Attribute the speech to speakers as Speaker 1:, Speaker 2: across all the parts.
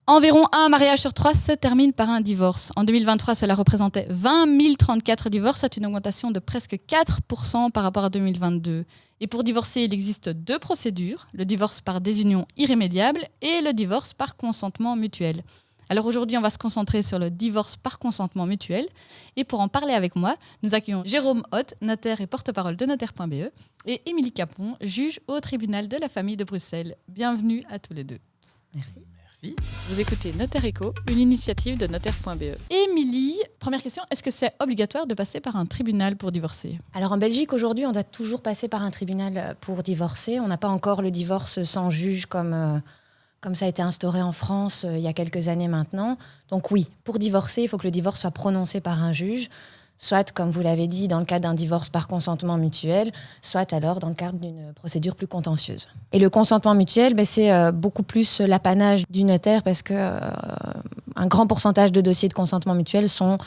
Speaker 1: Environ un mariage sur 3 se termine par un divorce. En 2023, cela représentait 20 034 divorces, soit une augmentation de presque 4% par rapport à 2022. Et pour divorcer, il existe 2 procédures, le divorce par désunion irrémédiable et le divorce par consentement mutuel. Alors aujourd'hui, on va se concentrer sur le divorce par consentement mutuel. Et pour en parler avec moi, nous accueillons Jérôme Hott, notaire et porte-parole de notaire.be, et Émilie Capon, juge au tribunal de la famille de Bruxelles. Bienvenue à tous les deux.
Speaker 2: Merci.
Speaker 1: Vous écoutez Notaire Éco, une initiative de notaire.be. Émilie, première question, est-ce que c'est obligatoire de passer par un tribunal pour divorcer ?
Speaker 2: Alors en Belgique, aujourd'hui, on doit toujours passer par un tribunal pour divorcer. On n'a pas encore le divorce sans juge comme ça a été instauré en France il y a quelques années maintenant. Donc oui, pour divorcer, il faut que le divorce soit prononcé par un juge, soit, comme vous l'avez dit, dans le cadre d'un divorce par consentement mutuel, soit alors dans le cadre d'une procédure plus contentieuse. Et le consentement mutuel, c'est beaucoup plus l'apanage du notaire parce que un grand pourcentage de dossiers de consentement mutuel sont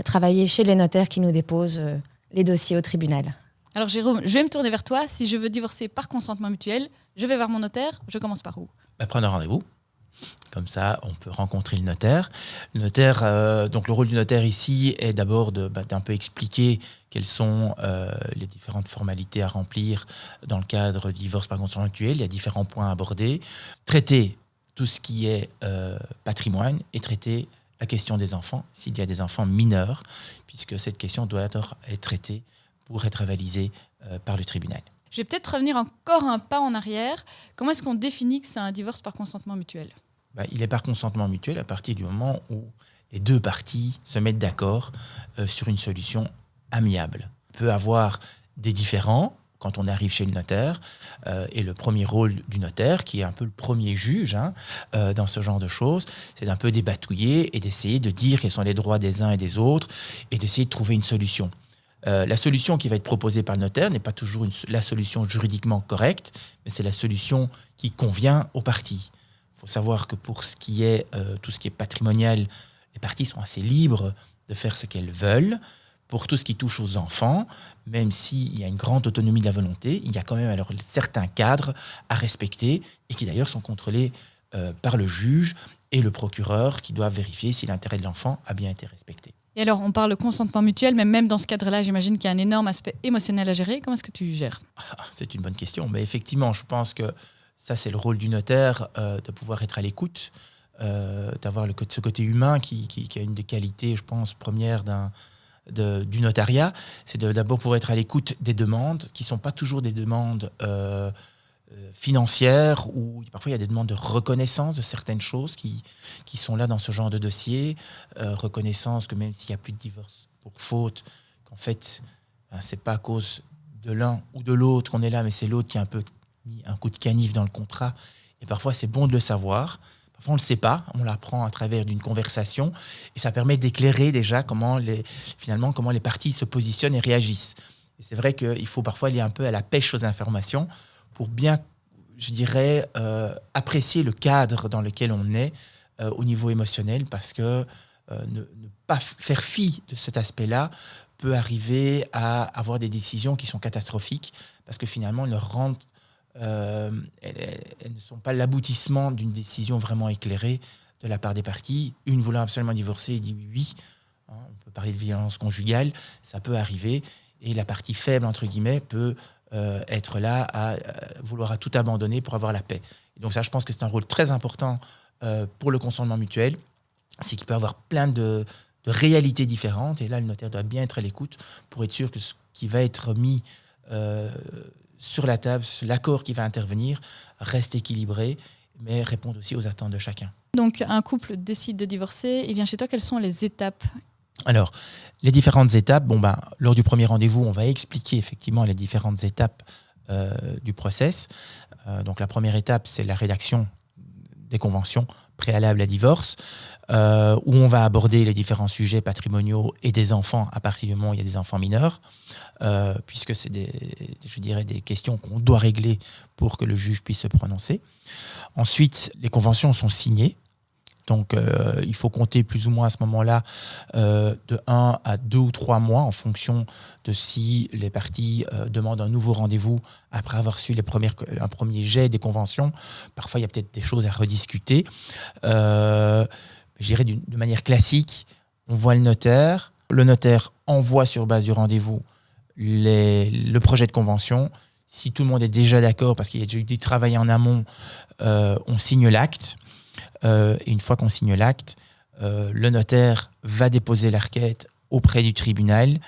Speaker 2: travaillés chez les notaires qui nous déposent les dossiers au tribunal.
Speaker 1: Alors Jérôme, je vais me tourner vers toi. Si je veux divorcer par consentement mutuel, je vais voir mon notaire, je commence par où ?
Speaker 3: Prenez rendez-vous. Comme ça, on peut rencontrer le notaire. Le notaire, donc le rôle du notaire ici est d'abord d'un peu expliquer quelles sont les différentes formalités à remplir dans le cadre du divorce par consentement mutuel. Il y a différents points à aborder. Traiter tout ce qui est patrimoine et traiter la question des enfants, s'il y a des enfants mineurs, puisque cette question doit être traitée pour être avalisée par le tribunal.
Speaker 1: Je vais peut-être revenir encore un pas en arrière. Comment est-ce qu'on définit que c'est un divorce par consentement mutuel ?
Speaker 3: Il est par consentement mutuel à partir du moment où les deux parties se mettent d'accord sur une solution amiable. On peut avoir des différends quand on arrive chez le notaire et le premier rôle du notaire, qui est un peu le premier juge dans ce genre de choses, c'est d'un peu débatouiller et d'essayer de dire quels sont les droits des uns et des autres et d'essayer de trouver une solution. La solution qui va être proposée par le notaire n'est pas toujours la solution juridiquement correcte, mais c'est la solution qui convient aux parties. Il faut savoir que pour ce qui est tout ce qui est patrimonial, les parties sont assez libres de faire ce qu'elles veulent. Pour tout ce qui touche aux enfants, même s'il y a une grande autonomie de la volonté, il y a quand même alors certains cadres à respecter et qui d'ailleurs sont contrôlés par le juge et le procureur qui doivent vérifier si l'intérêt de l'enfant a bien été respecté.
Speaker 1: Et alors, on parle de consentement mutuel, mais même dans ce cadre-là, j'imagine qu'il y a un énorme aspect émotionnel à gérer. Comment est-ce que tu gères ?
Speaker 3: C'est une bonne question. Mais effectivement, je pense que ça, c'est le rôle du notaire, de pouvoir être à l'écoute, d'avoir ce côté humain qui a une des qualités, je pense, premières du notariat. C'est d'abord pouvoir être à l'écoute des demandes, qui ne sont pas toujours des demandes financières, ou parfois il y a des demandes de reconnaissance de certaines choses qui sont là dans ce genre de dossier. Reconnaissance que même s'il n'y a plus de divorce pour faute, qu'en fait, c'est pas à cause de l'un ou de l'autre qu'on est là, mais c'est l'autre qui a un peu mis un coup de canif dans le contrat. Et parfois, c'est bon de le savoir. Parfois, on ne le sait pas. On l'apprend à travers d'une conversation. Et ça permet d'éclairer déjà comment les parties se positionnent et réagissent. Et c'est vrai qu'il faut parfois aller un peu à la pêche aux informations pour bien, je dirais, apprécier le cadre dans lequel on est au niveau émotionnel, parce que ne pas faire fi de cet aspect-là peut arriver à avoir des décisions qui sont catastrophiques, parce que finalement, elles ne sont pas l'aboutissement d'une décision vraiment éclairée de la part des parties. Une voulant absolument divorcer dit oui. On peut parler de violence conjugale, ça peut arriver, et la partie faible, entre guillemets, peut être là à vouloir à tout abandonner pour avoir la paix. Et donc ça, je pense que c'est un rôle très important pour le consentement mutuel, c'est qu'il peut avoir plein de réalités différentes, et là, le notaire doit bien être à l'écoute pour être sûr que ce qui va être mis sur la table, l'accord qui va intervenir, reste équilibré, mais répond aussi aux attentes de chacun.
Speaker 1: Donc, un couple décide de divorcer, il vient chez toi, quelles sont les étapes ?
Speaker 3: Alors, les différentes étapes, lors du premier rendez-vous, on va expliquer effectivement les différentes étapes du process. Donc, la première étape, c'est la rédaction des conventions préalables à divorce, où on va aborder les différents sujets patrimoniaux et des enfants à partir du moment où il y a des enfants mineurs, puisque c'est des questions qu'on doit régler pour que le juge puisse se prononcer. Ensuite, les conventions sont signées. Donc, il faut compter plus ou moins à ce moment-là de 1 à 2 ou 3 mois en fonction de si les parties demandent un nouveau rendez-vous après avoir su un premier jet des conventions. Parfois, il y a peut-être des choses à rediscuter. Je dirais de manière classique, on voit le notaire envoie sur base du rendez-vous le projet de convention. Si tout le monde est déjà d'accord, parce qu'il y a déjà eu du travail en amont, on signe l'acte. Et une fois qu'on signe l'acte, le notaire va déposer la requête auprès du tribunal.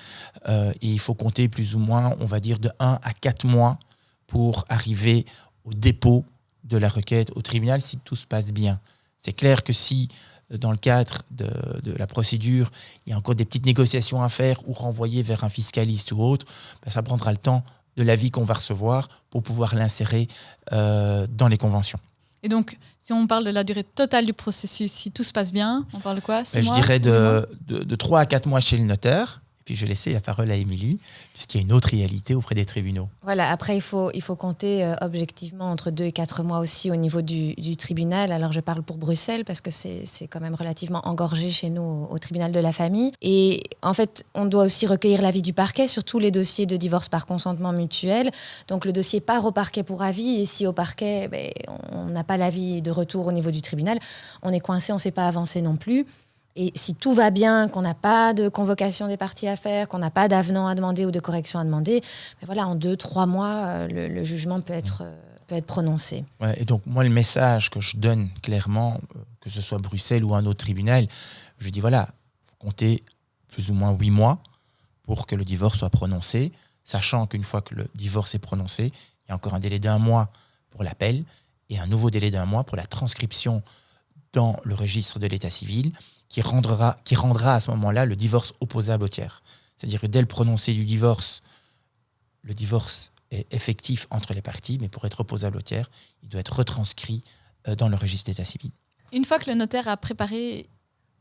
Speaker 3: Et il faut compter plus ou moins, on va dire, de 1 à 4 mois pour arriver au dépôt de la requête au tribunal si tout se passe bien. C'est clair que si, dans le cadre de la procédure, il y a encore des petites négociations à faire ou renvoyer vers un fiscaliste ou autre, ça prendra le temps de l'avis qu'on va recevoir pour pouvoir l'insérer dans les conventions.
Speaker 1: Et donc, si on parle de la durée totale du processus, si tout se passe bien, on parle de quoi? 6 mois?
Speaker 3: Je dirais de 3 à 4 mois chez le notaire. Puis je vais laisser la parole à Émilie, puisqu'il y a une autre réalité auprès des tribunaux.
Speaker 2: Voilà, après, il faut compter objectivement entre 2 et 4 mois aussi au niveau du tribunal. Alors, je parle pour Bruxelles parce que c'est quand même relativement engorgé chez nous au tribunal de la famille. Et en fait, on doit aussi recueillir l'avis du parquet sur tous les dossiers de divorce par consentement mutuel. Donc, le dossier part au parquet pour avis. Et si au parquet, on n'a pas l'avis de retour au niveau du tribunal, on est coincé, on ne sait pas avancer non plus. Et si tout va bien, qu'on n'a pas de convocation des parties à faire, qu'on n'a pas d'avenant à demander ou de correction à demander, voilà, en 2-3 mois, le jugement peut être prononcé.
Speaker 3: Ouais, et donc, moi, le message que je donne clairement, que ce soit Bruxelles ou un autre tribunal, je dis voilà, il faut compter plus ou moins 8 mois pour que le divorce soit prononcé, sachant qu'une fois que le divorce est prononcé, il y a encore un délai d'1 mois pour l'appel et un nouveau délai d'1 mois pour la transcription dans le registre de l'état civil, qui rendra à ce moment-là le divorce opposable au tiers. C'est-à-dire que dès le prononcé du divorce, le divorce est effectif entre les parties, mais pour être opposable au tiers, il doit être retranscrit dans le registre d'état civil.
Speaker 1: Une fois que le notaire a préparé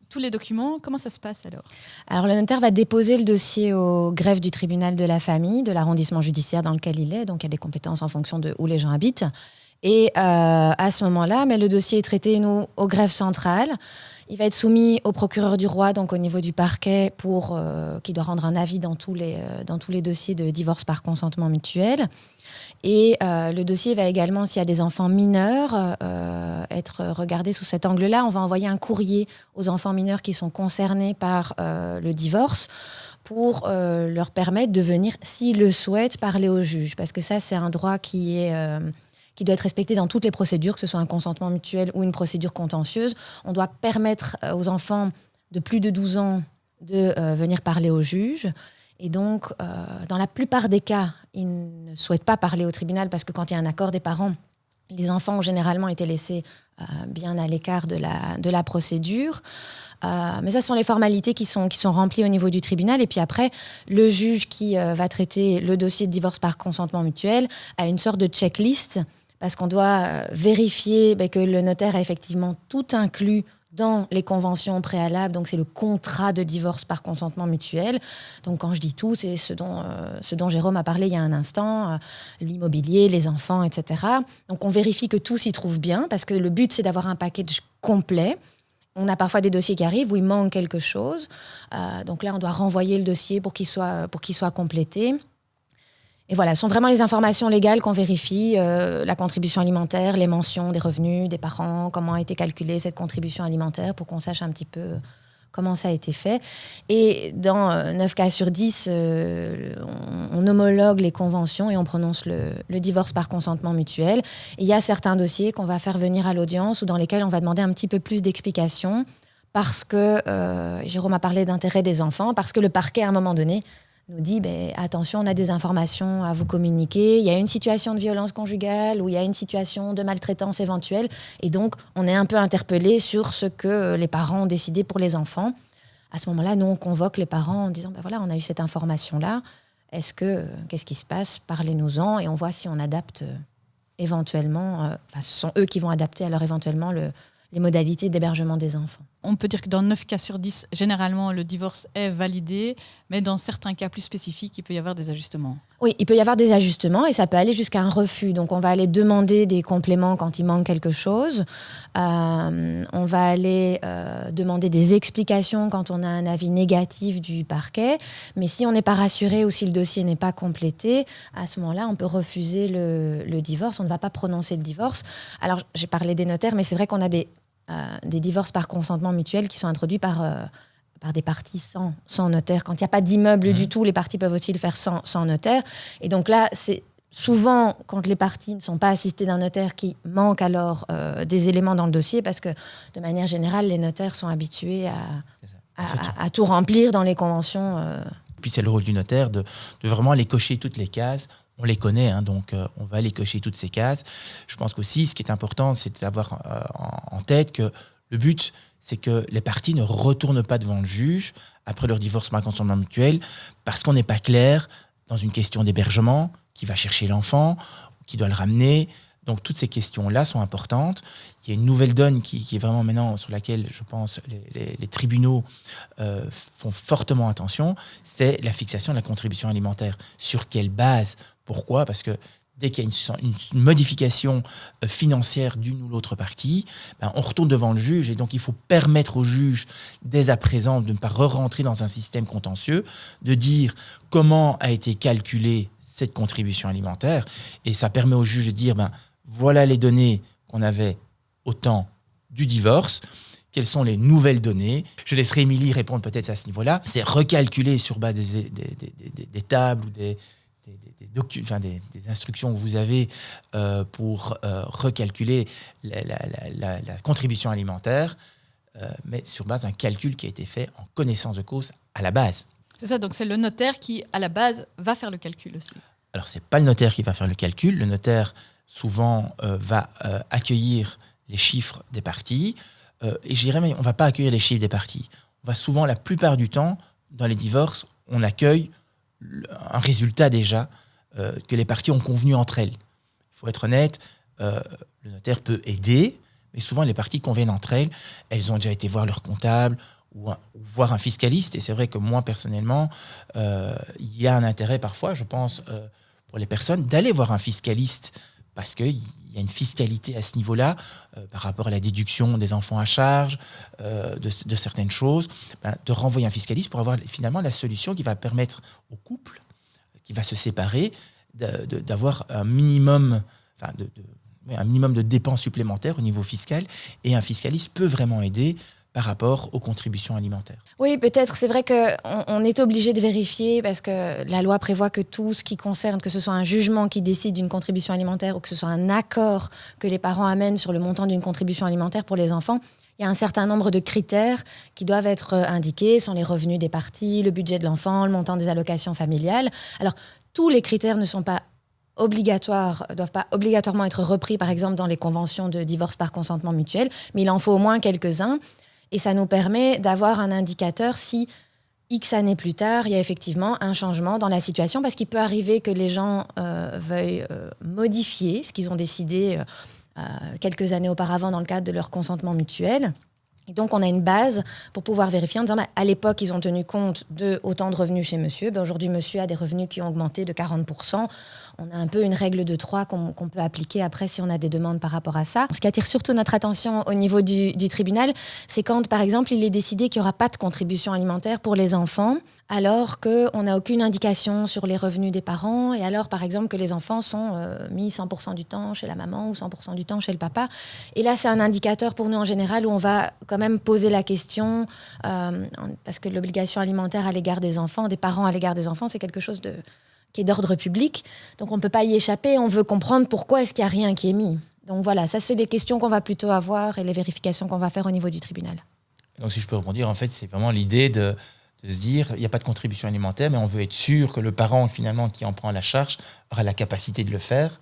Speaker 1: tous les documents, comment ça se passe alors?
Speaker 2: Alors, le notaire va déposer le dossier au greffe du tribunal de la famille, de l'arrondissement judiciaire dans lequel il est, donc il y a des compétences en fonction de où les gens habitent. Et à ce moment-là, mais le dossier est traité, nous, au greffe central. Il va être soumis au procureur du roi, donc au niveau du parquet, qui doit rendre un avis dans tous les dossiers de divorce par consentement mutuel. Et le dossier va également, s'il y a des enfants mineurs, être regardé sous cet angle-là. On va envoyer un courrier aux enfants mineurs qui sont concernés par le divorce pour leur permettre de venir, s'ils le souhaitent, parler au juge. Parce que ça, c'est un droit qui doit être respecté dans toutes les procédures, que ce soit un consentement mutuel ou une procédure contentieuse. On doit permettre aux enfants de plus de 12 ans de venir parler au juge. Et donc, dans la plupart des cas, ils ne souhaitent pas parler au tribunal parce que quand il y a un accord des parents, les enfants ont généralement été laissés bien à l'écart de la procédure. Mais ça, ce sont les formalités qui sont remplies au niveau du tribunal. Et puis après, le juge qui va traiter le dossier de divorce par consentement mutuel a une sorte de checklist parce qu'on doit vérifier que le notaire a effectivement tout inclus dans les conventions préalables. Donc, c'est le contrat de divorce par consentement mutuel. Donc, quand je dis tout, c'est ce dont Jérôme a parlé il y a un instant, l'immobilier, les enfants, etc. Donc, on vérifie que tout s'y trouve bien parce que le but, c'est d'avoir un package complet. On a parfois des dossiers qui arrivent où il manque quelque chose. Donc là, on doit renvoyer le dossier pour qu'il soit complété. Et voilà, ce sont vraiment les informations légales qu'on vérifie, la contribution alimentaire, les mentions des revenus des parents, comment a été calculée cette contribution alimentaire pour qu'on sache un petit peu comment ça a été fait. Et dans 9 cas sur 10, on homologue les conventions et on prononce le divorce par consentement mutuel. Et il y a certains dossiers qu'on va faire venir à l'audience ou dans lesquels on va demander un petit peu plus d'explications parce que, Jérôme a parlé d'intérêt des enfants, parce que le parquet, à un moment donné, nous dit attention, on a des informations à vous communiquer, il y a une situation de violence conjugale ou il y a une situation de maltraitance éventuelle et donc on est un peu interpellé sur ce que les parents ont décidé pour les enfants. À ce moment-là, nous on convoque les parents en disant voilà, on a eu cette information-là, qu'est-ce qui se passe, parlez-nous-en et on voit si on adapte éventuellement, ce sont eux qui vont adapter alors éventuellement les modalités d'hébergement des enfants.
Speaker 1: On peut dire que dans 9 cas sur 10, généralement, le divorce est validé, mais dans certains cas plus spécifiques, il peut y avoir des ajustements.
Speaker 2: Oui, il peut y avoir des ajustements et ça peut aller jusqu'à un refus. Donc, on va aller demander des compléments quand il manque quelque chose. On va aller demander des explications quand on a un avis négatif du parquet. Mais si on n'est pas rassuré ou si le dossier n'est pas complété, à ce moment-là, on peut refuser le divorce. On ne va pas prononcer le divorce. Alors, j'ai parlé des notaires, mais c'est vrai qu'on a des divorces par consentement mutuel qui sont introduits par des parties sans notaire. Quand il n'y a pas d'immeuble du tout, les parties peuvent aussi le faire sans notaire. Et donc là, c'est souvent quand les parties ne sont pas assistées d'un notaire qui manque alors des éléments dans le dossier, parce que de manière générale, les notaires sont habitués à tout remplir dans les conventions.
Speaker 3: Puis c'est le rôle du notaire de vraiment aller cocher toutes les cases. On les connaît, donc on va aller cocher toutes ces cases. Je pense qu'aussi, ce qui est important, c'est d'avoir en tête que le but, c'est que les parties ne retournent pas devant le juge après leur divorce par consentement mutuel parce qu'on n'est pas clair dans une question d'hébergement, qui va chercher l'enfant, qui doit le ramener. Donc toutes ces questions-là sont importantes. Il y a une nouvelle donne qui est vraiment maintenant sur laquelle, je pense, les tribunaux font fortement attention, c'est la fixation de la contribution alimentaire. Sur quelle base ? Pourquoi ? Parce que dès qu'il y a une modification financière d'une ou l'autre partie, on retourne devant le juge et donc il faut permettre au juge, dès à présent, de ne pas re-rentrer dans un système contentieux, de dire comment a été calculée cette contribution alimentaire et ça permet au juge de dire voilà les données qu'on avait au temps du divorce, quelles sont les nouvelles données. Je laisserai Émilie répondre peut-être à ce niveau-là. C'est recalculer sur base des tables ou des instructions que vous avez pour recalculer la contribution alimentaire, mais sur base d'un calcul qui a été fait en connaissance de cause à la base.
Speaker 1: C'est ça, donc c'est le notaire qui, à la base, va faire le calcul aussi. Alors,
Speaker 3: c'est pas le notaire qui va faire le calcul. Le notaire, souvent, va accueillir les chiffres des parties. Et je dirais même, on ne va pas accueillir les chiffres des parties. On va souvent, la plupart du temps, dans les divorces, on accueille un résultat déjà que les parties ont convenu entre elles. Il faut être honnête, le notaire peut aider, mais souvent les parties conviennent entre elles. Elles ont déjà été voir leur comptable ou voir un fiscaliste. Et c'est vrai que moi, personnellement, il y a un intérêt parfois, je pense, pour les personnes, d'aller voir un fiscaliste parce qu'il y a une fiscalité à ce niveau-là par rapport à la déduction des enfants à charge, de certaines choses, de renvoyer un fiscaliste pour avoir finalement la solution qui va permettre au couple qui va se séparer d'avoir un minimum, un minimum de dépenses supplémentaires au niveau fiscal, et un fiscaliste peut vraiment aider par rapport aux contributions alimentaires.
Speaker 2: Oui, peut-être. C'est vrai qu'on est obligé de vérifier parce que la loi prévoit que tout ce qui concerne, que ce soit un jugement qui décide d'une contribution alimentaire ou que ce soit un accord que les parents amènent sur le montant d'une contribution alimentaire pour les enfants, il y a un certain nombre de critères qui doivent être indiqués, sont les revenus des parties, le budget de l'enfant, le montant des allocations familiales. Alors, tous les critères ne sont pas obligatoires, doivent pas obligatoirement être repris, par exemple, dans les conventions de divorce par consentement mutuel, mais il en faut au moins quelques-uns. Et ça nous permet d'avoir un indicateur si X années plus tard, il y a effectivement un changement dans la situation, parce qu'il peut arriver que les gens veuillent modifier ce qu'ils ont décidé quelques années auparavant dans le cadre de leur consentement mutuel. Et donc, on a une base pour pouvoir vérifier en disant à l'époque, ils ont tenu compte de autant de revenus chez monsieur. Aujourd'hui, monsieur a des revenus qui ont augmenté de 40%. On a un peu une règle de 3 qu'on peut appliquer après si on a des demandes par rapport à ça. Ce qui attire surtout notre attention au niveau du tribunal, c'est quand, par exemple, il est décidé qu'il n'y aura pas de contribution alimentaire pour les enfants, alors qu'on n'a aucune indication sur les revenus des parents, et alors, par exemple, que les enfants sont mis 100% du temps chez la maman ou 100% du temps chez le papa. Et là, c'est un indicateur pour nous en général où on va quand même poser la question, parce que l'obligation alimentaire à l'égard des enfants, des parents à l'égard des enfants, c'est quelque chose qui est d'ordre public. Donc, on ne peut pas y échapper. On veut comprendre pourquoi est-ce qu'il n'y a rien qui est mis. Donc, voilà, ça, c'est des questions qu'on va plutôt avoir et les vérifications qu'on va faire au niveau du tribunal.
Speaker 3: Donc, si je peux rebondir, en fait, c'est vraiment l'idée de se dire, il n'y a pas de contribution alimentaire, mais on veut être sûr que le parent, finalement, qui en prend la charge, aura la capacité de le faire.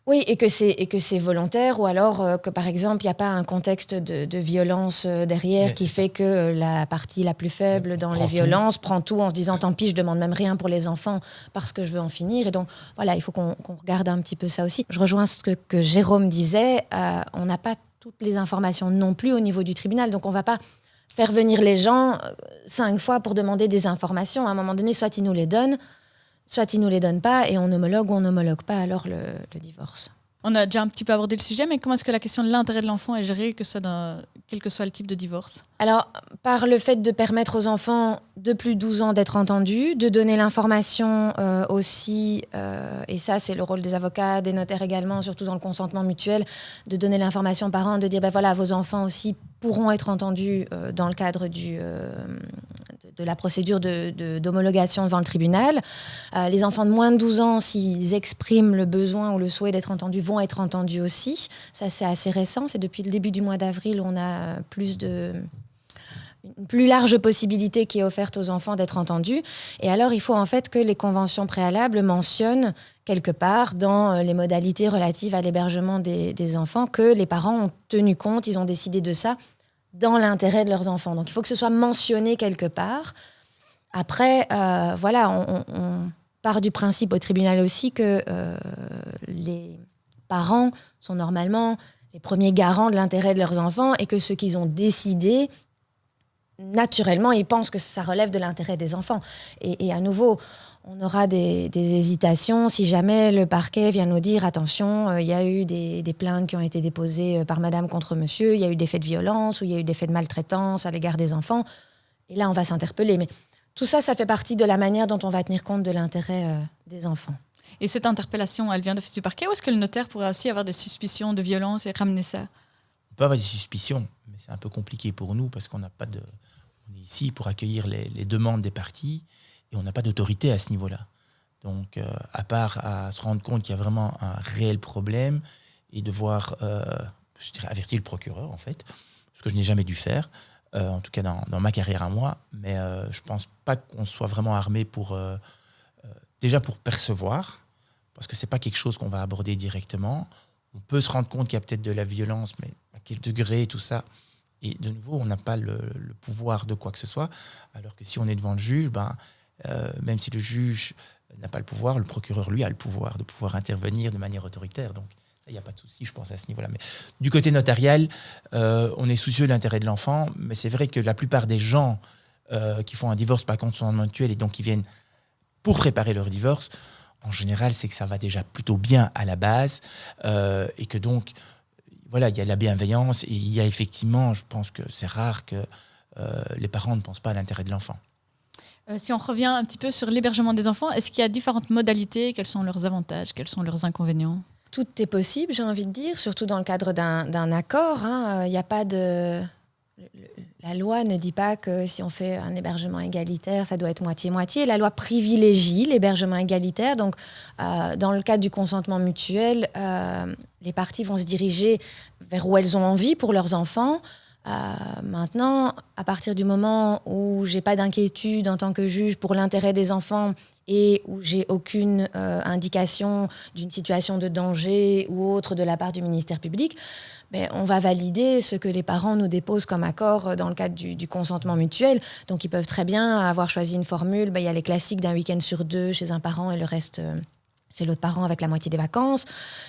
Speaker 2: Oui, et que c'est volontaire, ou alors que, par exemple, il n'y a pas un contexte de violence derrière qui fait que la partie la plus faible dans les violences prend tout en se disant « tant pis, je ne demande même rien pour les enfants parce que je veux en finir ». Et donc, voilà, il faut qu'on regarde un petit peu ça aussi. Je rejoins ce que Jérôme disait, on n'a pas toutes les informations non plus au niveau du tribunal. Donc on ne va pas faire venir les gens 5 fois pour demander des informations. À un moment donné, soit ils nous les donnent, soit ils ne nous les donnent pas, et on homologue ou on n'homologue pas alors le divorce.
Speaker 1: On a déjà un petit peu abordé le sujet, mais comment est-ce que la question de l'intérêt de l'enfant est gérée, quel que soit le type de divorce?
Speaker 2: Alors, par le fait de permettre aux enfants de plus de 12 ans d'être entendus, de donner l'information aussi, et ça c'est le rôle des avocats, des notaires également, surtout dans le consentement mutuel, de donner l'information aux parents, de dire voilà, vos enfants aussi pourront être entendus dans le cadre de la procédure d'homologation devant le tribunal. Les enfants de moins de 12 ans, s'ils expriment le besoin ou le souhait d'être entendus, vont être entendus aussi. Ça, c'est assez récent. C'est depuis le début du mois d'avril où on a une plus large possibilité qui est offerte aux enfants d'être entendus. Et alors, il faut en fait que les conventions préalables mentionnent quelque part dans les modalités relatives à l'hébergement des enfants que les parents ont tenu compte, ils ont décidé de ça dans l'intérêt de leurs enfants. Donc, il faut que ce soit mentionné quelque part. Après, on part du principe au tribunal aussi que les parents sont normalement les premiers garants de l'intérêt de leurs enfants et que ce qu'ils ont décidé, naturellement, ils pensent que ça relève de l'intérêt des enfants. Et à nouveau, on aura des hésitations si jamais le parquet vient nous dire attention, il y a eu des plaintes qui ont été déposées par madame contre monsieur, il y a eu des faits de violence ou il y a eu des faits de maltraitance à l'égard des enfants. Et là, on va s'interpeller. Mais tout ça, ça fait partie de la manière dont on va tenir compte de l'intérêt des enfants.
Speaker 1: Et cette interpellation, elle vient d'office du parquet ou est-ce que le notaire pourrait aussi avoir des suspicions de violence et ramener ça?
Speaker 3: On peut avoir des suspicions, mais c'est un peu compliqué pour nous parce qu'on n'a pas de... On est ici pour accueillir les demandes des parties et on n'a pas d'autorité à ce niveau-là. Donc, à part à se rendre compte qu'il y a vraiment un réel problème et devoir, avertir le procureur, en fait, ce que je n'ai jamais dû faire, en tout cas dans ma carrière à moi, mais je ne pense pas qu'on soit vraiment armé déjà pour percevoir, parce que ce n'est pas quelque chose qu'on va aborder directement. On peut se rendre compte qu'il y a peut-être de la violence, mais à quel degré, tout ça. Et de nouveau, on n'a pas le pouvoir de quoi que ce soit, alors que si on est devant le juge, même si le juge n'a pas le pouvoir, le procureur, lui, a le pouvoir de pouvoir intervenir de manière autoritaire. Donc, il n'y a pas de souci, je pense, à ce niveau-là. Mais du côté notarial, on est soucieux de l'intérêt de l'enfant, mais c'est vrai que la plupart des gens qui font un divorce par consentement mutuel et donc qui viennent pour préparer leur divorce, en général, c'est que ça va déjà plutôt bien à la base et que donc, voilà, il y a la bienveillance et il y a effectivement, je pense que c'est rare que les parents ne pensent pas à l'intérêt de l'enfant.
Speaker 1: Si on revient un petit peu sur l'hébergement des enfants, est-ce qu'il y a différentes modalités? Quels sont leurs avantages? Quels sont leurs inconvénients?
Speaker 2: Tout est possible, j'ai envie de dire, surtout dans le cadre d'un accord. Il n'y a pas de... La loi ne dit pas que si on fait un hébergement égalitaire, ça doit être moitié-moitié. La loi privilégie l'hébergement égalitaire. Donc, dans le cadre du consentement mutuel, les parties vont se diriger vers où elles ont envie pour leurs enfants. Maintenant, à partir du moment où j'ai pas d'inquiétude en tant que juge pour l'intérêt des enfants et où j'ai aucune indication d'une situation de danger ou autre de la part du ministère public, on va valider ce que les parents nous déposent comme accord dans le cadre du consentement mutuel. Donc, ils peuvent très bien avoir choisi une formule. Il y a les classiques d'un week-end sur 2 chez un parent et le reste... c'est l'autre parent avec la moitié des vacances.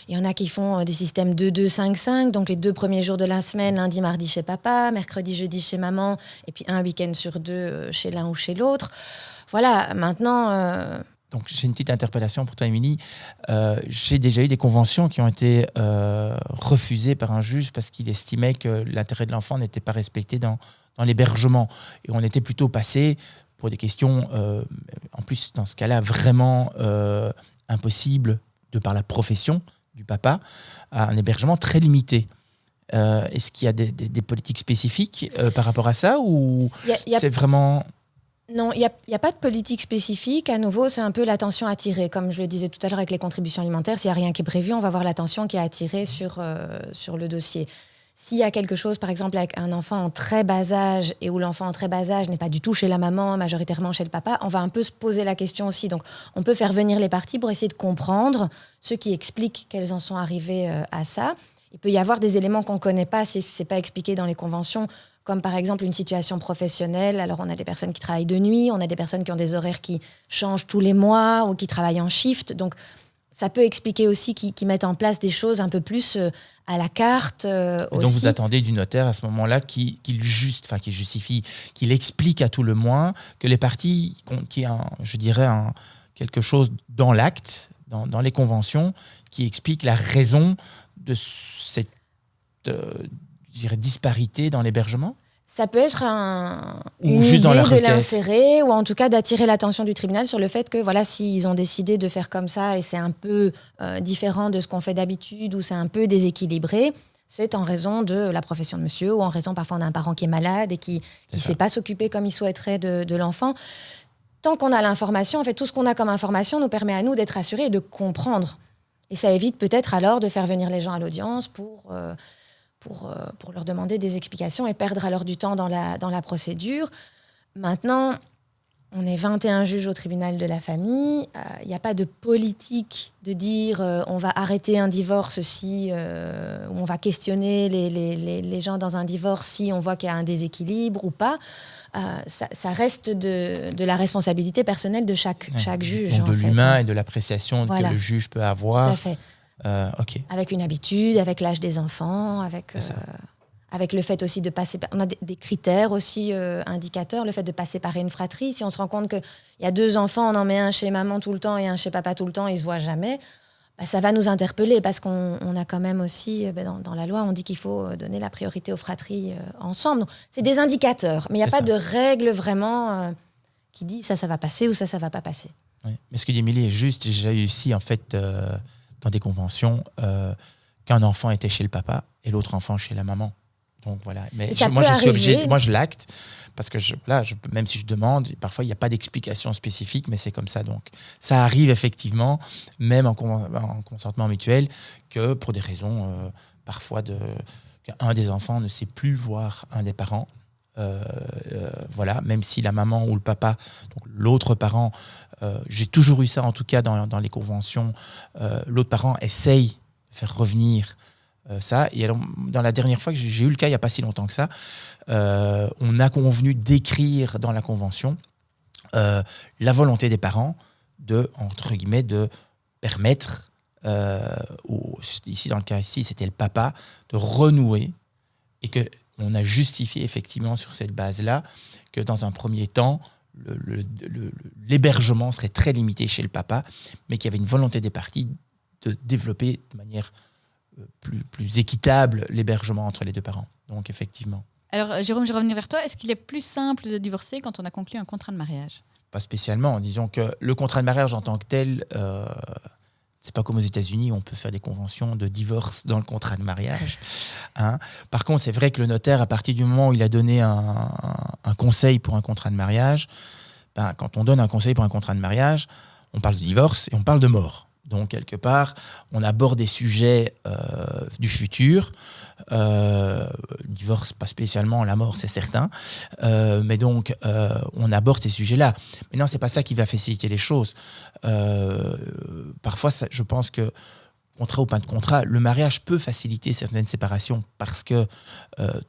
Speaker 2: Il y en a qui font des systèmes 2-2-5-5, donc les 2 premiers jours de la semaine, lundi, mardi chez papa, mercredi, jeudi chez maman, et puis un week-end sur 2 chez l'un ou chez l'autre. Voilà, maintenant...
Speaker 3: Donc, j'ai une petite interpellation pour toi, Émilie. J'ai déjà eu des conventions qui ont été refusées par un juge parce qu'il estimait que l'intérêt de l'enfant n'était pas respecté dans l'hébergement. Et on était plutôt passé pour des questions, en plus, dans ce cas-là, vraiment... impossible, de par la profession du papa, à un hébergement très limité. Est-ce qu'il y a des politiques spécifiques par rapport à ça ou c'est vraiment...
Speaker 2: Non, il n'y a pas de politique spécifique. À nouveau, c'est un peu l'attention attirée. Comme je le disais tout à l'heure avec les contributions alimentaires, s'il n'y a rien qui est prévu, on va voir l'attention qui est attirée sur le dossier. S'il y a quelque chose, par exemple, avec un enfant en très bas âge et où l'enfant en très bas âge n'est pas du tout chez la maman, majoritairement chez le papa, on va un peu se poser la question aussi. Donc, on peut faire venir les parties pour essayer de comprendre ce qui explique qu'elles en sont arrivées à ça. Il peut y avoir des éléments qu'on ne connaît pas si ce n'est pas expliqué dans les conventions, comme par exemple une situation professionnelle. Alors, on a des personnes qui travaillent de nuit, on a des personnes qui ont des horaires qui changent tous les mois ou qui travaillent en shift. Donc, ça peut expliquer aussi qu'ils mettent en place des choses un peu plus à la carte.
Speaker 3: Donc vous attendez du notaire à ce moment-là qu'il justifie, qu'il explique à tout le moins que les parties, qu'il y a, je dirais, quelque chose dans l'acte, dans les conventions, qui explique la raison de cette disparité dans l'hébergement.
Speaker 2: Ça peut être une idée de l'insérer, ou en tout cas d'attirer l'attention du tribunal sur le fait que voilà, s'ils ont décidé de faire comme ça et c'est un peu différent de ce qu'on fait d'habitude ou c'est un peu déséquilibré, c'est en raison de la profession de monsieur ou en raison parfois d'un parent qui est malade et qui ne sait pas s'occuper comme il souhaiterait de l'enfant. Tant qu'on a l'information, en fait, tout ce qu'on a comme information nous permet à nous d'être assurés et de comprendre. Et ça évite peut-être alors de faire venir les gens à l'audience pour leur demander des explications et perdre alors du temps dans la procédure. Maintenant, on est 21 juges au tribunal de la famille. Il n'y a pas de politique de dire on va arrêter un divorce si ou on va questionner les gens dans un divorce si on voit qu'il y a un déséquilibre ou pas. Ça reste de la responsabilité personnelle de chaque juge.
Speaker 3: Donc de l'humain et de l'appréciation que le juge peut avoir.
Speaker 2: Tout à fait.
Speaker 3: Okay.
Speaker 2: Avec une habitude, avec l'âge des enfants, avec le fait aussi de passer... On a des critères aussi indicateurs, le fait de ne pas séparer une fratrie. Si on se rend compte qu'il y a 2 enfants, on en met un chez maman tout le temps et un chez papa tout le temps, ils ne se voient jamais, ça va nous interpeller parce qu'on a quand même aussi, dans la loi, on dit qu'il faut donner la priorité aux fratries ensemble. Donc, c'est des indicateurs, mais il n'y a pas de règle vraiment qui dit ça va passer ou ça ne va pas passer.
Speaker 3: Oui. Mais ce que dit Émilie est juste. J'ai déjà eu ici, en fait... dans des conventions, qu'un enfant était chez le papa et l'autre enfant chez la maman. Donc voilà. Mais moi, je suis obligé. Moi, je l'acte parce que même si je demande, parfois il n'y a pas d'explication spécifique, mais c'est comme ça. Donc ça arrive effectivement, même en consentement mutuel, que pour des raisons parfois qu'un des enfants ne sait plus voir un des parents. Voilà, même si la maman ou le papa, donc l'autre parent, j'ai toujours eu ça en tout cas dans les conventions, l'autre parent essaye de faire revenir ça. Et alors, dans la dernière fois que j'ai eu le cas, il n'y a pas si longtemps que ça, on a convenu d'écrire dans la convention la volonté des parents entre guillemets, de permettre, ici dans le cas ici, c'était le papa, de renouer, et que on a justifié effectivement sur cette base-là que dans un premier temps, l'hébergement serait très limité chez le papa, mais qu'il y avait une volonté des parties de développer de manière plus équitable l'hébergement entre les 2 parents. Donc effectivement.
Speaker 1: Alors Jérôme, je vais revenir vers toi. Est-ce qu'il est plus simple de divorcer quand on a conclu un contrat de mariage ?
Speaker 3: Pas spécialement. Disons que le contrat de mariage en tant que tel... c'est pas comme aux États-Unis où on peut faire des conventions de divorce dans le contrat de mariage. Hein. Par contre, c'est vrai que le notaire, à partir du moment où il a donné un conseil pour un contrat de mariage, quand on donne un conseil pour un contrat de mariage, on parle de divorce et on parle de mort. Donc, quelque part, on aborde des sujets du futur. Divorce, pas spécialement, la mort, c'est certain. Mais donc, on aborde ces sujets-là. Mais non, c'est pas ça qui va faciliter les choses. Parfois, je pense que, contrat ou pas de contrat, le mariage peut faciliter certaines séparations parce que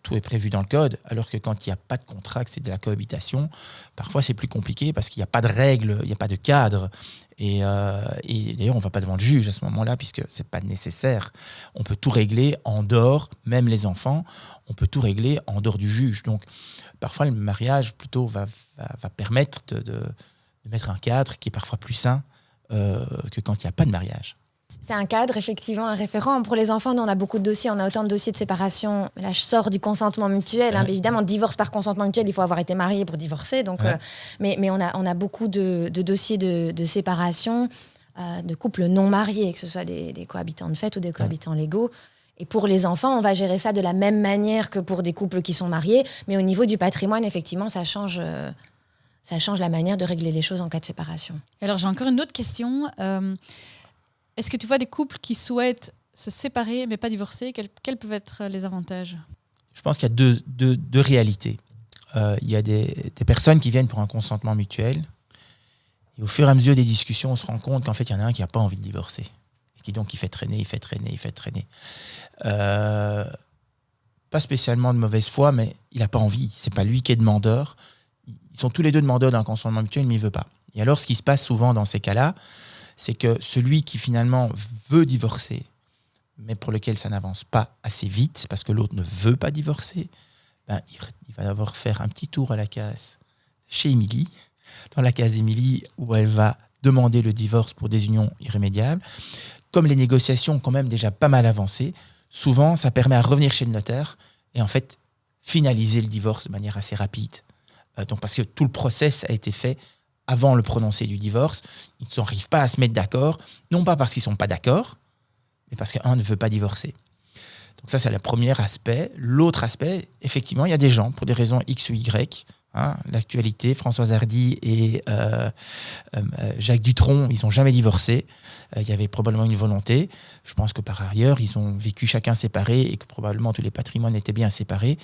Speaker 3: tout est prévu dans le code, alors que quand il n'y a pas de contrat, que c'est de la cohabitation, parfois c'est plus compliqué parce qu'il n'y a pas de règles, il n'y a pas de cadre. Et d'ailleurs, on ne va pas devant le juge à ce moment-là, puisque ce n'est pas nécessaire. On peut tout régler en dehors, même les enfants, on peut tout régler en dehors du juge. Donc, parfois, le mariage, plutôt, va permettre de mettre un cadre qui est parfois plus sain que quand il n'y a pas de mariage.
Speaker 2: C'est un cadre, effectivement, un référent. Pour les enfants, nous, on a beaucoup de dossiers. On a autant de dossiers de séparation. Là, je sors du consentement mutuel. Hein, évidemment, divorce par consentement mutuel, il faut avoir été marié pour divorcer. Donc, mais on a beaucoup de dossiers de séparation de couples non mariés, que ce soit des cohabitants de fait ou des cohabitants légaux. Et pour les enfants, on va gérer ça de la même manière que pour des couples qui sont mariés. Mais au niveau du patrimoine, effectivement, ça change la manière de régler les choses en cas de séparation.
Speaker 1: Alors, j'ai encore une autre question. Est-ce que tu vois des couples qui souhaitent se séparer mais pas divorcer ? Quels peuvent être les avantages ?
Speaker 3: Je pense qu'il y a deux réalités. Il y a des personnes qui viennent pour un consentement mutuel. Et au fur et à mesure des discussions, on se rend compte qu'en fait, il y en a un qui n'a pas envie de divorcer. Et qui donc, il fait traîner. Pas spécialement de mauvaise foi, mais il n'a pas envie. C'est pas lui qui est demandeur. Ils sont tous les deux demandeurs d'un consentement mutuel, mais il ne veut pas. Et alors, ce qui se passe souvent dans ces cas-là, c'est que celui qui finalement veut divorcer, mais pour lequel ça n'avance pas assez vite, parce que l'autre ne veut pas divorcer, il va d'abord faire un petit tour à la case chez Émilie, dans la case Émilie, où elle va demander le divorce pour désunion irrémédiable. Comme les négociations ont quand même déjà pas mal avancé, souvent ça permet à revenir chez le notaire et en fait finaliser le divorce de manière assez rapide. Donc parce que tout le process a été fait avant le prononcé du divorce. Ils n'arrivent pas à se mettre d'accord, non pas parce qu'ils ne sont pas d'accord, mais parce qu'un ne veut pas divorcer. Donc ça, c'est le premier aspect. L'autre aspect, effectivement, il y a des gens, pour des raisons X ou Y, l'actualité, Françoise Hardy et Jacques Dutronc, ils n'ont jamais divorcé. Il y avait probablement une volonté. Je pense que par ailleurs, ils ont vécu chacun séparé et que probablement tous les patrimoines étaient bien séparés.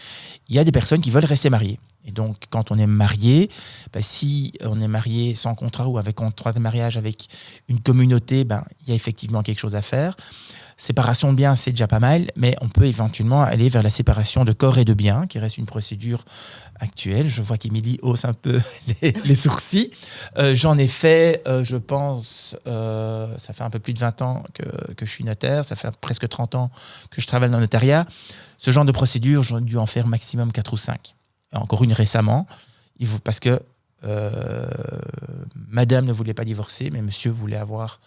Speaker 3: Il y a des personnes qui veulent rester mariées. Et donc, quand on est marié, si on est marié sans contrat ou avec contrat de mariage avec une communauté, il y a effectivement quelque chose à faire. Séparation de biens, c'est déjà pas mal, mais on peut éventuellement aller vers la séparation de corps et de biens, qui reste une procédure actuelle. Je vois qu'Émilie hausse un peu les sourcils. J'en ai fait, je pense, ça fait un peu plus de 20 ans que je suis notaire, ça fait presque 30 ans que je travaille dans le notariat. Ce genre de procédure, j'ai dû en faire maximum 4 ou 5. Et encore une récemment, parce que madame ne voulait pas divorcer, mais monsieur voulait avoir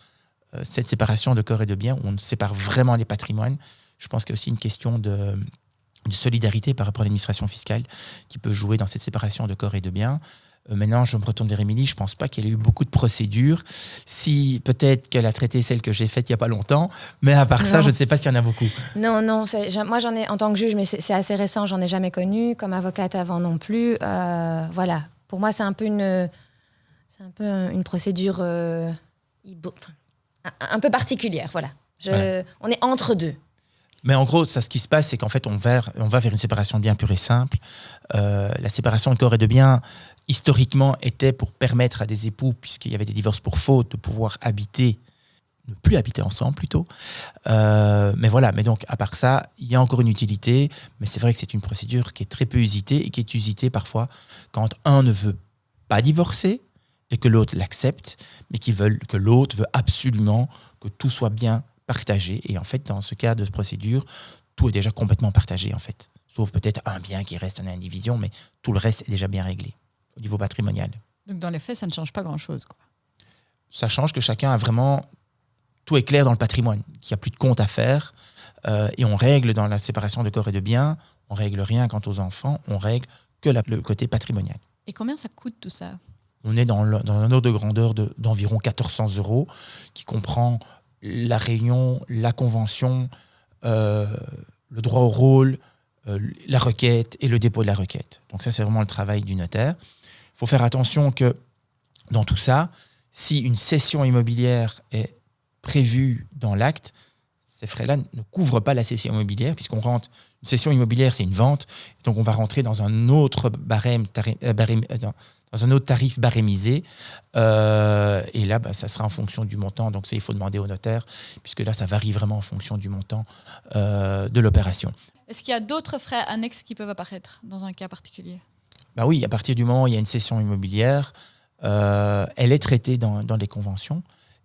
Speaker 3: cette séparation de corps et de biens où on sépare vraiment les patrimoines. Je pense qu'il y a aussi une question de solidarité par rapport à l'administration fiscale qui peut jouer dans cette séparation de corps et de biens. Maintenant, je me retourne vers Émilie, je ne pense pas qu'elle ait eu beaucoup de procédures. Si peut-être qu'elle a traité celle que j'ai faite il n'y a pas longtemps, mais à part ça, je ne sais pas s'il y en a beaucoup.
Speaker 2: Non, moi j'en ai en tant que juge, mais c'est assez récent, j'en ai jamais connu, comme avocate avant non plus. Voilà, pour moi c'est un peu une procédure un peu particulière, voilà. On est entre deux.
Speaker 3: Mais en gros, ça, ce qui se passe, c'est qu'en fait, on va vers une séparation de biens pure et simple. La séparation de corps et de biens, historiquement, était pour permettre à des époux, puisqu'il y avait des divorces pour faute, de pouvoir ne plus habiter ensemble plutôt. Mais voilà, mais donc, à part ça, il y a encore une utilité, mais c'est vrai que c'est une procédure qui est très peu usitée et qui est usitée parfois quand un ne veut pas divorcer et que l'autre l'accepte, mais que l'autre veut absolument que tout soit bien partagé. Et en fait, dans ce cas de procédure, tout est déjà complètement partagé, en fait. Sauf peut-être un bien qui reste en indivision, mais tout le reste est déjà bien réglé au niveau patrimonial.
Speaker 1: Donc, dans les faits, ça ne change pas grand-chose, quoi.
Speaker 3: Ça change que chacun a vraiment... Tout est clair dans le patrimoine, qu'il n'y a plus de compte à faire. Et on règle dans la séparation de corps et de biens, on règle rien quant aux enfants, on règle que le côté patrimonial.
Speaker 1: Et combien ça coûte, tout ça ?
Speaker 3: On est dans un ordre de grandeur d'environ 1 400 €, qui comprend la réunion, la convention, le droit au rôle, la requête et le dépôt de la requête. Donc ça, c'est vraiment le travail du notaire. Il faut faire attention que dans tout ça, si une cession immobilière est prévue dans l'acte, ces frais-là ne couvrent pas la cession immobilière, puisqu'on rentre... Une cession immobilière, c'est une vente, donc on va rentrer dans un autre dans un autre tarif barémisé. Et là, ça sera en fonction du montant. Donc, il faut demander au notaire, puisque là, ça varie vraiment en fonction du montant de l'opération.
Speaker 1: Est-ce qu'il y a d'autres frais annexes qui peuvent apparaître dans un cas particulier ?
Speaker 3: Oui, à partir du moment où il y a une cession immobilière, elle est traitée dans les conventions.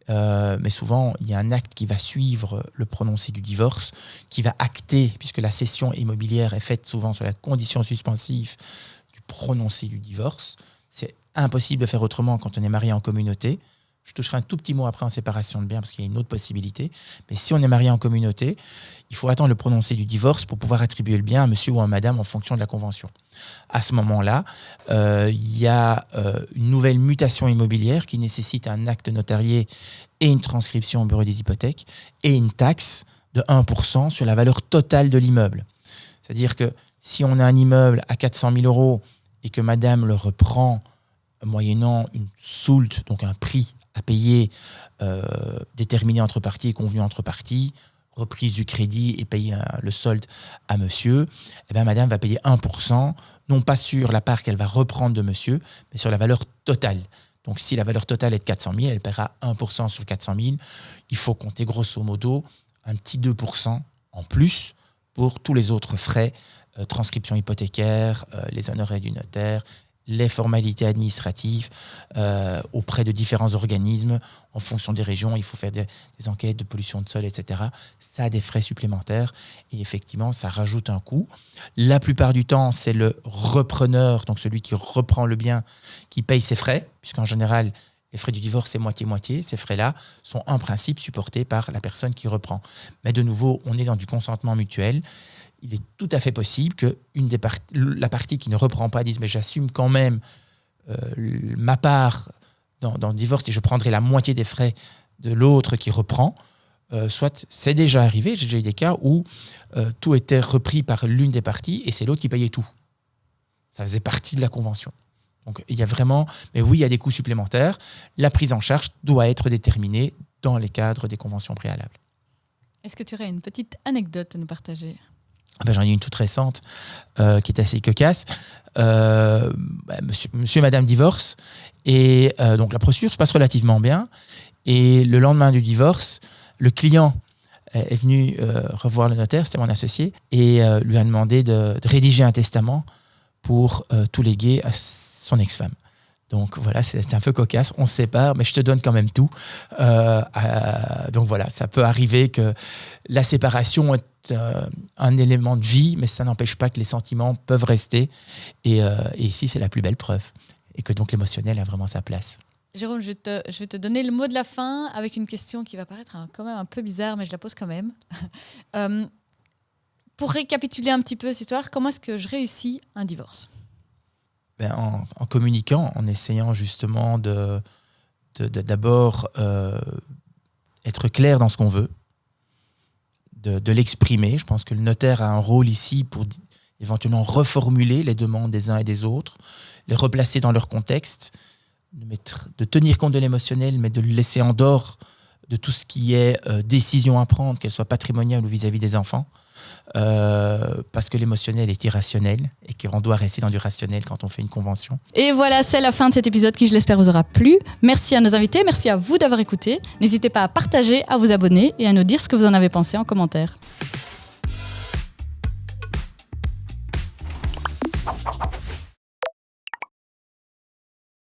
Speaker 3: Mais souvent, il y a un acte qui va suivre le prononcé du divorce, qui va acter, puisque la cession immobilière est faite souvent sur la condition suspensive du prononcé du divorce. C'est impossible de faire autrement quand on est marié en communauté. Je toucherai un tout petit mot après en séparation de biens parce qu'il y a une autre possibilité. Mais si on est marié en communauté, il faut attendre le prononcé du divorce pour pouvoir attribuer le bien à monsieur ou à madame en fonction de la convention. À ce moment-là, il y a une nouvelle mutation immobilière qui nécessite un acte notarié et une transcription au bureau des hypothèques et une taxe de 1% sur la valeur totale de l'immeuble. C'est-à-dire que si on a un immeuble à 400 000 € et que madame le reprend moyennant une soulte, donc un prix à payer déterminé entre parties et convenu entre parties, reprise du crédit et payer le solde à monsieur, madame va payer 1%, non pas sur la part qu'elle va reprendre de monsieur, mais sur la valeur totale. Donc si la valeur totale est de 400 000, elle paiera 1% sur 400 000. Il faut compter grosso modo un petit 2% en plus pour tous les autres frais, transcription hypothécaire, les honoraires du notaire les formalités administratives auprès de différents organismes. En fonction des régions, il faut faire des enquêtes de pollution de sol, etc. Ça a des frais supplémentaires et effectivement, ça rajoute un coût. La plupart du temps, c'est le repreneur, donc celui qui reprend le bien, qui paye ses frais, puisqu'en général, les frais du divorce, c'est moitié-moitié. Ces frais-là sont en principe supportés par la personne qui reprend. Mais de nouveau, on est dans du consentement mutuel. Il est tout à fait possible que la partie qui ne reprend pas dise « mais j'assume quand même ma part dans le divorce et je prendrai la moitié des frais de l'autre qui reprend ». Soit c'est déjà arrivé, j'ai déjà eu des cas où tout était repris par l'une des parties et c'est l'autre qui payait tout. Ça faisait partie de la convention. Donc il y a vraiment, mais oui, il y a des coûts supplémentaires. La prise en charge doit être déterminée dans les cadres des conventions préalables.
Speaker 1: Est-ce que tu aurais une petite anecdote à nous partager ?
Speaker 3: J'en ai une toute récente qui est assez cocasse. Monsieur et madame divorcent et donc la procédure se passe relativement bien. Et le lendemain du divorce, le client est venu revoir le notaire, c'était mon associé, et lui a demandé de rédiger un testament pour tout léguer à son ex-femme. Donc voilà, c'est un peu cocasse, on se sépare, mais je te donne quand même tout. Donc voilà, ça peut arriver que la séparation est un élément de vie, mais ça n'empêche pas que les sentiments peuvent rester. Et ici, c'est la plus belle preuve. Et que donc l'émotionnel a vraiment sa place.
Speaker 1: Jérôme, je vais te donner le mot de la fin avec une question qui va paraître quand même un peu bizarre, mais je la pose quand même. Pour récapituler un petit peu cette histoire, comment est-ce que je réussis un divorce ?
Speaker 3: En communiquant, en essayant justement d'abord être clair dans ce qu'on veut, de l'exprimer. Je pense que le notaire a un rôle ici pour éventuellement reformuler les demandes des uns et des autres, les replacer dans leur contexte, de tenir compte de l'émotionnel, mais de le laisser en dehors de tout ce qui est décision à prendre, qu'elle soit patrimoniale ou vis-à-vis des enfants. Parce que l'émotionnel est irrationnel et qu'on doit rester dans du rationnel quand on fait une convention.
Speaker 1: Et voilà, c'est la fin de cet épisode qui, je l'espère, vous aura plu. Merci à nos invités, merci à vous d'avoir écouté. N'hésitez pas à partager, à vous abonner et à nous dire ce que vous en avez pensé en commentaire.